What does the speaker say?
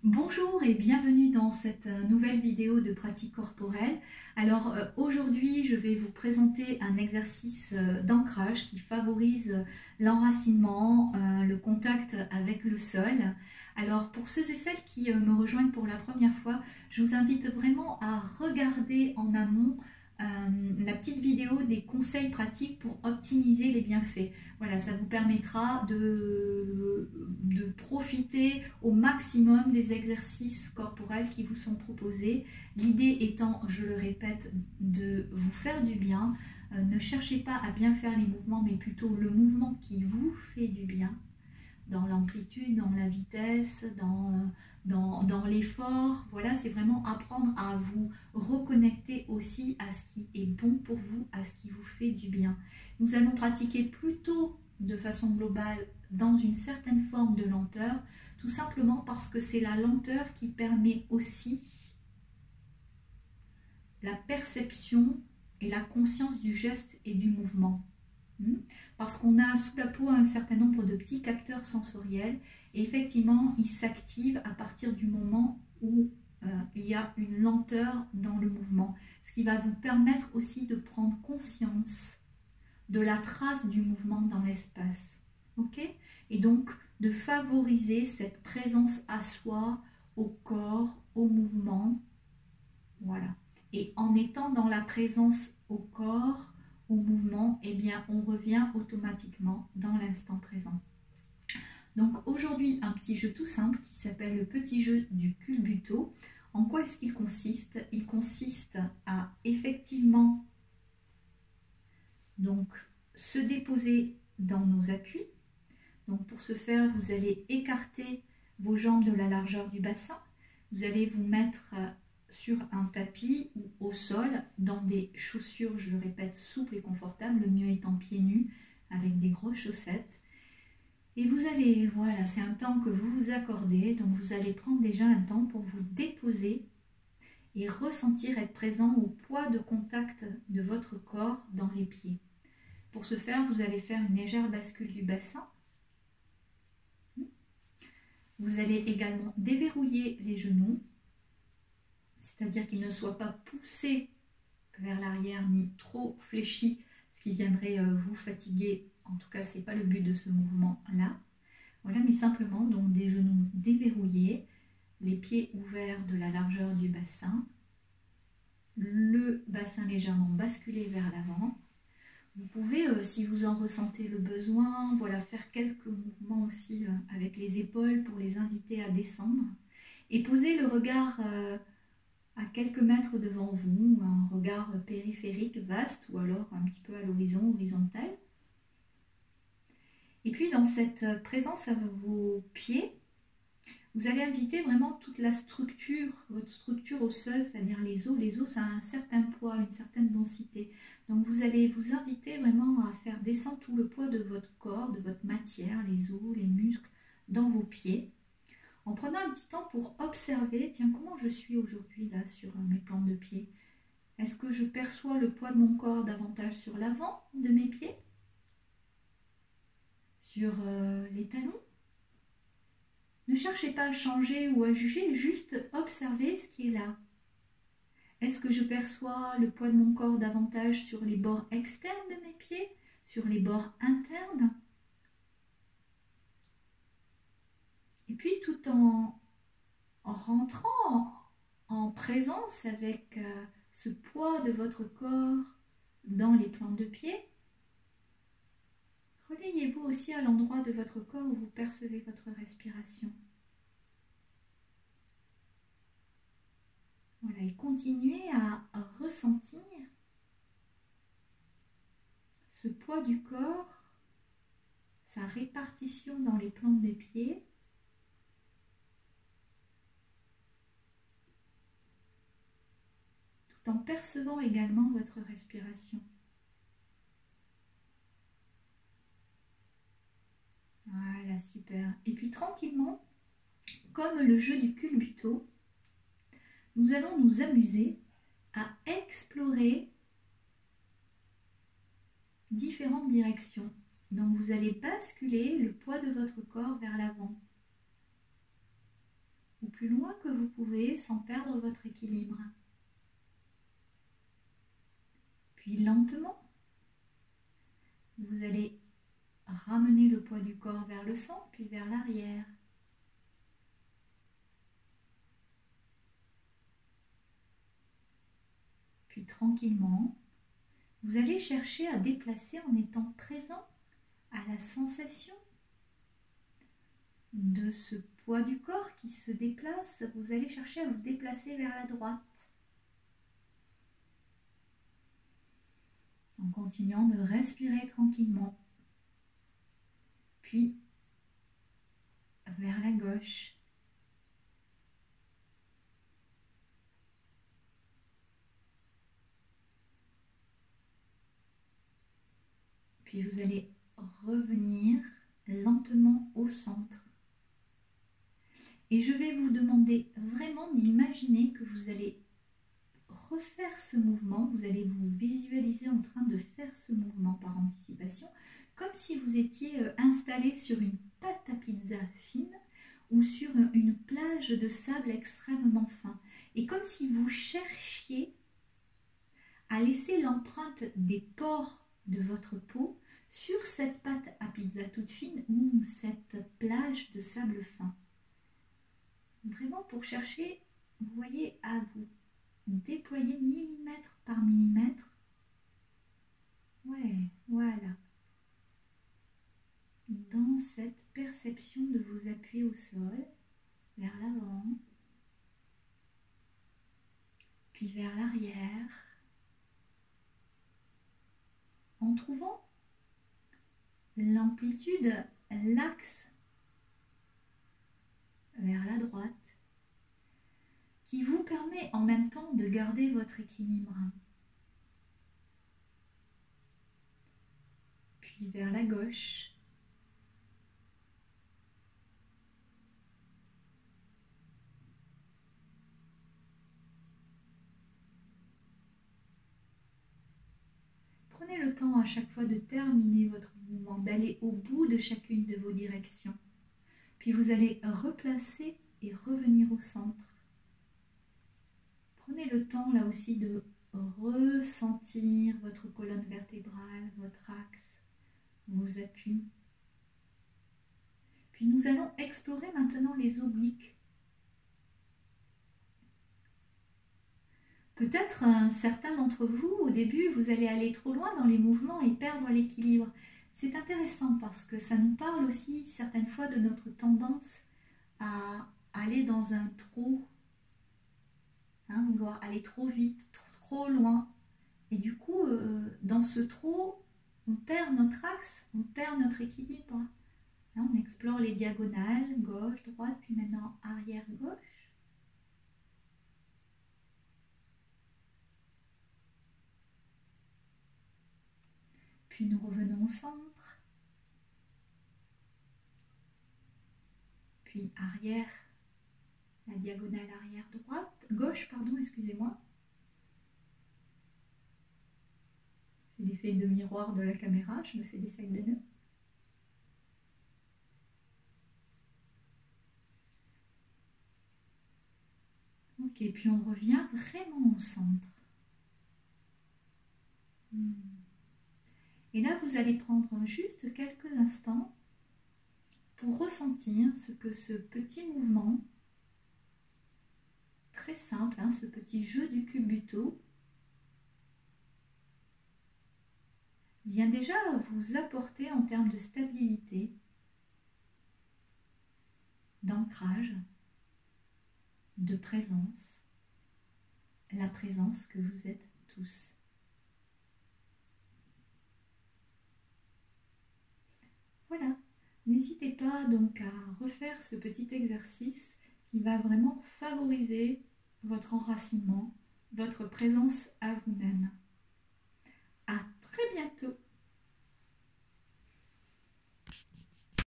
Bonjour et bienvenue dans cette nouvelle vidéo de pratique corporelle. Alors aujourd'hui je vais vous présenter un exercice d'ancrage qui favorise l'enracinement, le contact avec le sol. Alors pour ceux et celles qui me rejoignent pour la première fois, je vous invite vraiment à regarder en amont la petite vidéo des conseils pratiques pour optimiser les bienfaits. Voilà, ça vous permettra de profiter au maximum des exercices corporels qui vous sont proposés. L'idée étant, je le répète, de vous faire du bien. Ne cherchez pas à bien faire les mouvements, mais plutôt le mouvement qui vous fait du bien, dans l'amplitude, dans la vitesse, dans l'effort. Voilà, c'est vraiment apprendre à vous reconnecter aussi à ce qui est bon pour vous, à ce qui vous fait du bien. Nous allons pratiquer plutôt de façon globale dans une certaine forme de lenteur, tout simplement parce que c'est la lenteur qui permet aussi la perception et la conscience du geste et du mouvement. Parce qu'on a sous la peau un certain nombre de petits capteurs sensoriels et effectivement ils s'activent à partir du moment où il y a une lenteur dans le mouvement, ce qui va vous permettre aussi de prendre conscience de la trace du mouvement dans l'espace, ok? Et donc de favoriser cette présence à soi, au corps, au mouvement, voilà. Et en étant dans la présence au corps, au mouvement, eh bien, on revient automatiquement dans l'instant présent. Donc aujourd'hui, un petit jeu tout simple qui s'appelle le petit jeu du culbuto. En quoi est-ce qu'il consiste? Il consiste à effectivement donc se déposer dans nos appuis. Donc pour ce faire, vous allez écarter vos jambes de la largeur du bassin. Vous allez vous mettre sur un tapis ou au sol, dans des chaussures, je le répète, souples et confortables, le mieux étant pieds nus, avec des grosses chaussettes. Et vous allez, voilà, c'est un temps que vous vous accordez, donc vous allez prendre déjà un temps pour vous déposer et ressentir être présent au poids de contact de votre corps dans les pieds. Pour ce faire, vous allez faire une légère bascule du bassin. Vous allez également déverrouiller les genoux, c'est-à-dire qu'ils ne soient pas poussés vers l'arrière ni trop fléchis, ce qui viendrait vous fatiguer. En tout cas, ce n'est pas le but de ce mouvement-là. Voilà, mais simplement donc des genoux déverrouillés, les pieds ouverts de la largeur du bassin, le bassin légèrement basculé vers l'avant. Vous pouvez, si vous en ressentez le besoin, voilà, faire quelques mouvements aussi avec les épaules pour les inviter à descendre et poser le regard à quelques mètres devant vous, un regard périphérique vaste ou alors un petit peu à l'horizon, horizontal. Et puis dans cette présence à vos pieds, vous allez inviter vraiment toute la structure, votre structure osseuse, c'est-à-dire les os. Les os, ça a un certain poids, une certaine densité. Donc vous allez vous inviter vraiment à faire descendre tout le poids de votre corps, de votre matière, les os, les muscles, dans vos pieds. En prenant un petit temps pour observer, tiens, comment je suis aujourd'hui là sur mes plantes de pied. Est-ce que je perçois le poids de mon corps davantage sur l'avant de mes pieds? Sur les talons? Ne cherchez pas à changer ou à juger, juste observez ce qui est là. Est-ce que je perçois le poids de mon corps davantage sur les bords externes de mes pieds, sur les bords internes? Et puis tout en rentrant en présence avec ce poids de votre corps dans les plantes de pied, relayez-vous aussi à l'endroit de votre corps où vous percevez votre respiration. Voilà, et continuez à ressentir ce poids du corps, sa répartition dans les plantes de pied. Tout en percevant également votre respiration. Voilà, super. Et puis tranquillement, comme le jeu du culbuto, nous allons nous amuser à explorer différentes directions. Donc vous allez basculer le poids de votre corps vers l'avant. Vous plus loin que vous pouvez sans perdre votre équilibre. Puis lentement, vous allez ramener le poids du corps vers le centre, puis vers l'arrière. Puis tranquillement, vous allez chercher à déplacer en étant présent à la sensation de ce poids du corps qui se déplace. Vous allez chercher à vous déplacer vers la droite. En continuant de respirer tranquillement. Puis vers la gauche. Puis vous allez revenir lentement au centre. Et je vais vous demander vraiment d'imaginer que vous allez refaire ce mouvement. Vous allez vous visualiser en train de faire ce mouvement par anticipation, comme si vous étiez installé sur une pâte à pizza fine ou sur une plage de sable extrêmement fin. Et comme si vous cherchiez à laisser l'empreinte des pores de votre peau sur cette pâte à pizza toute fine ou cette plage de sable fin. Vraiment pour chercher, vous voyez, à vous déployer millimètre par millimètre. Ouais, voilà. Dans cette perception de vous appuyer au sol, vers l'avant, puis vers l'arrière, en trouvant l'amplitude, l'axe vers la droite, qui vous permet en même temps de garder votre équilibre. Puis vers la gauche. Prenez le temps à chaque fois de terminer votre mouvement, d'aller au bout de chacune de vos directions. Puis vous allez replacer et revenir au centre. Prenez le temps là aussi de ressentir votre colonne vertébrale, votre axe, vos appuis. Puis nous allons explorer maintenant les obliques. Peut-être certains d'entre vous, au début, vous allez aller trop loin dans les mouvements et perdre l'équilibre. C'est intéressant parce que ça nous parle aussi certaines fois de notre tendance à aller dans un trop, vouloir aller trop vite, trop loin. Et du coup, dans ce trop, on perd notre axe, on perd notre équilibre. On explore les diagonales, gauche, droite, puis maintenant arrière-gauche. Puis nous revenons au centre. Puis arrière, la diagonale arrière droite, gauche, pardon, excusez-moi. C'est l'effet de miroir de la caméra, je me fais des sacs de nœuds. Ok, puis on revient vraiment au centre. Et là, vous allez prendre juste quelques instants pour ressentir ce que ce petit mouvement, très simple, ce petit jeu du cubuto, vient déjà vous apporter en termes de stabilité, d'ancrage, de présence, la présence que vous êtes tous. Voilà, n'hésitez pas donc à refaire ce petit exercice qui va vraiment favoriser votre enracinement, votre présence à vous-même. À très bientôt!